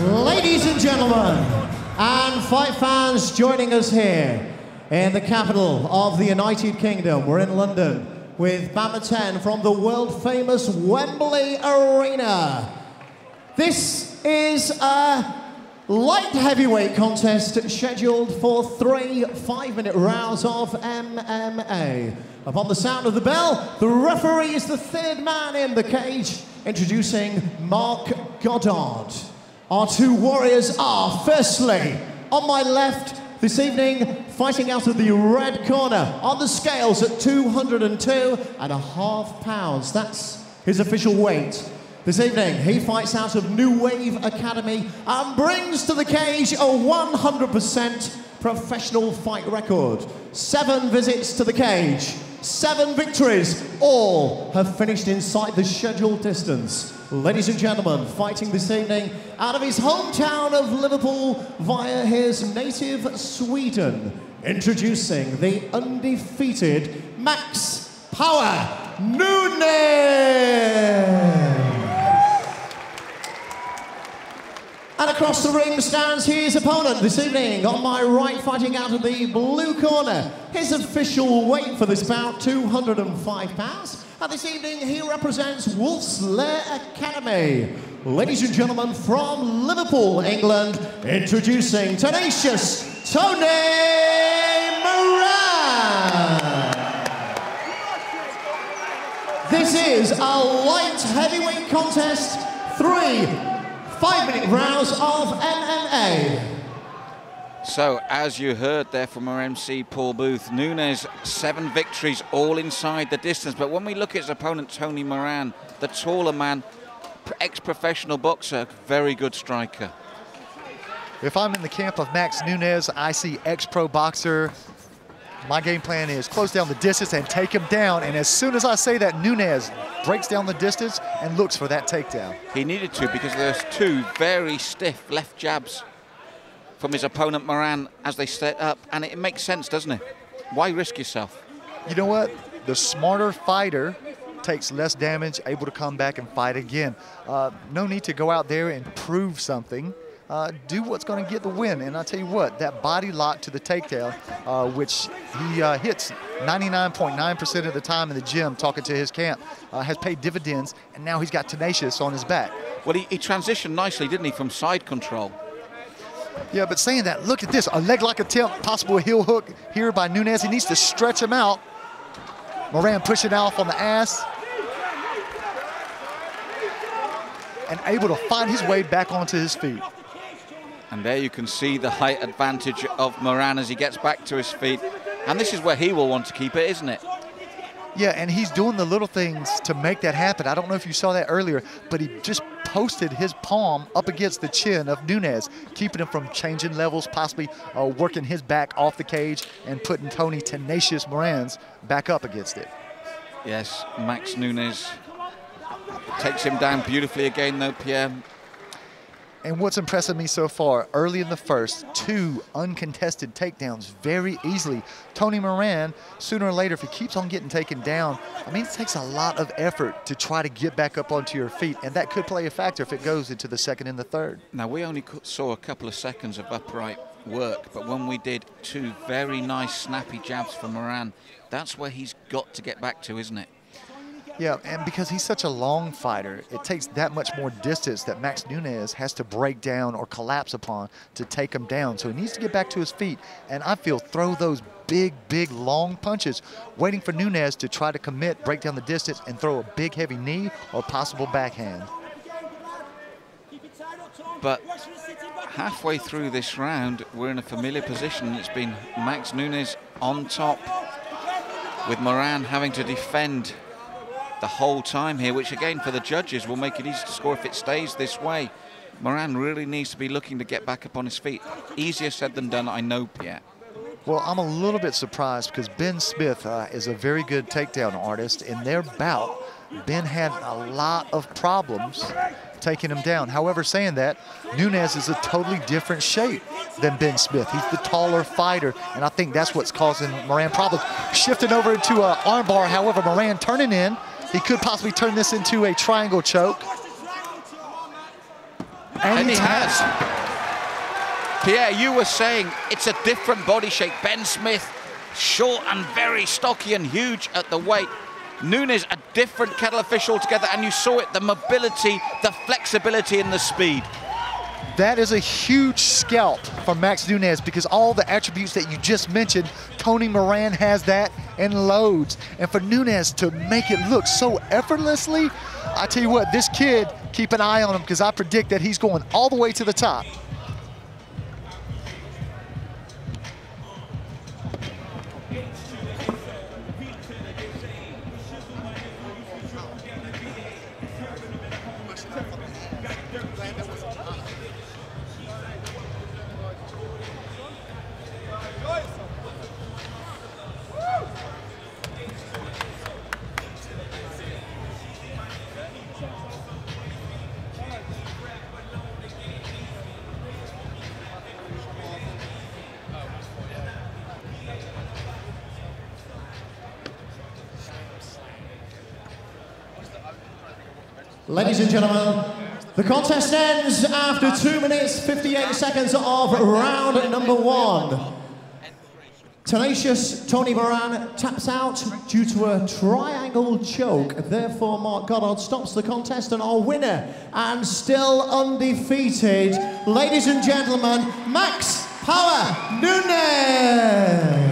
Ladies and gentlemen, and fight fans joining us here in the capital of the United Kingdom. We're in London with BAMMA 10 from the world-famous Wembley Arena. This is a light heavyweight contest scheduled for 3 5-minute rounds of MMA. Upon the sound of the bell, the referee is the third man in the cage, introducing Mark Goddard. Our two warriors are, firstly, on my left this evening, fighting out of the red corner on the scales at 202.5 pounds. That's his official weight. This evening, he fights out of New Wave Academy and brings to the cage a 100% professional fight record. 7 visits to the cage, 7 victories, all have finished inside the scheduled distance. Ladies and gentlemen, fighting this evening out of his hometown of Liverpool via his native Sweden, introducing the undefeated Max Power Nunes! And across the ring stands his opponent this evening. On my right, fighting out of the blue corner, his official weight for this bout, 205 pounds. And this evening, he represents Wolf's Lair Academy. Ladies and gentlemen, from Liverpool, England, introducing tenacious Tony Moran. This is a light heavyweight contest, 3 5-minute rounds of MMA. So, as you heard there from our MC Paul Booth, Nunes, 7 victories, all inside the distance. But when we look at his opponent, Tony Moran, the taller man, ex-professional boxer, very good striker. If I'm in the camp of Max Nunes, I see ex-pro boxer. My game plan is close down the distance and take him down. And as soon as I say that, Nunes breaks down the distance and looks for that takedown. He needed to, because there's 2 very stiff left jabs from his opponent Moran as they set up, and it makes sense, doesn't it? Why risk yourself? You know what? The smarter fighter takes less damage, able to come back and fight again. No need to go out there and prove something. Do what's going to get the win. And I'll tell you what, that body lock to the takedown, which he hits 99.9% of the time in the gym, talking to his camp, has paid dividends, and now he's got tenacious on his back. Well, he transitioned nicely, didn't he, from side control? Yeah, but saying that, look at this, a leg lock attempt, possible heel hook here by Nunes. He needs to stretch him out. Moran pushing off on the ass. And able to find his way back onto his feet. And there you can see the height advantage of Moran as he gets back to his feet. And this is where he will want to keep it, isn't it? Yeah, and he's doing the little things to make that happen. I don't know if you saw that earlier, but he just posted his palm up against the chin of Nunes, keeping him from changing levels, possibly working his back off the cage and putting Tony Tenacious Moran's back up against it. Yes, Max Nunes takes him down beautifully again, though, Pierre. And what's impressing me so far, early in the first, 2 uncontested takedowns very easily. Tony Moran, sooner or later, if he keeps on getting taken down, I mean, it takes a lot of effort to try to get back up onto your feet, and that could play a factor if it goes into the second and the third. Now, we only saw a couple of seconds of upright work, but when we did 2 very nice snappy jabs from Moran, that's where he's got to get back to, isn't it? Yeah, and because he's such a long fighter, it takes that much more distance that Max Nunes has to break down or collapse upon to take him down. So he needs to get back to his feet, and I feel throw those big, long punches, waiting for Nunes to try to commit, break down the distance, and throw a big, heavy knee or possible backhand. But halfway through this round, we're in a familiar position. It's been Max Nunes on top, with Moran having to defend the whole time here, which again for the judges will make it easy to score if it stays this way. Moran really needs to be looking to get back up on his feet. Easier said than done, I know, Pierre. Well, I'm a little bit surprised because Ben Smith is a very good takedown artist. In their bout, Ben had a lot of problems taking him down. However, saying that, Nunes is a totally different shape than Ben Smith. He's the taller fighter, and I think that's what's causing Moran problems. Shifting over into an armbar, however, Moran turning in. He could possibly turn this into a triangle choke. And he has. Pierre, you were saying it's a different body shape. Ben Smith, short and very stocky and huge at the weight. Nunes, a different kettle of fish altogether, and you saw it, the mobility, the flexibility and the speed. That is a huge scalp for Max Nunes, because all the attributes that you just mentioned, Tony Moran has that in loads. And for Nunes to make it look so effortlessly, I tell you what, this kid, keep an eye on him, because I predict that he's going all the way to the top. Ladies and gentlemen, the contest ends after 2 minutes 58 seconds of round number 1. Tenacious Tony Moran taps out due to a triangle choke. Therefore, Mark Goddard stops the contest, and our winner, and still undefeated, ladies and gentlemen, Max Power Nunes.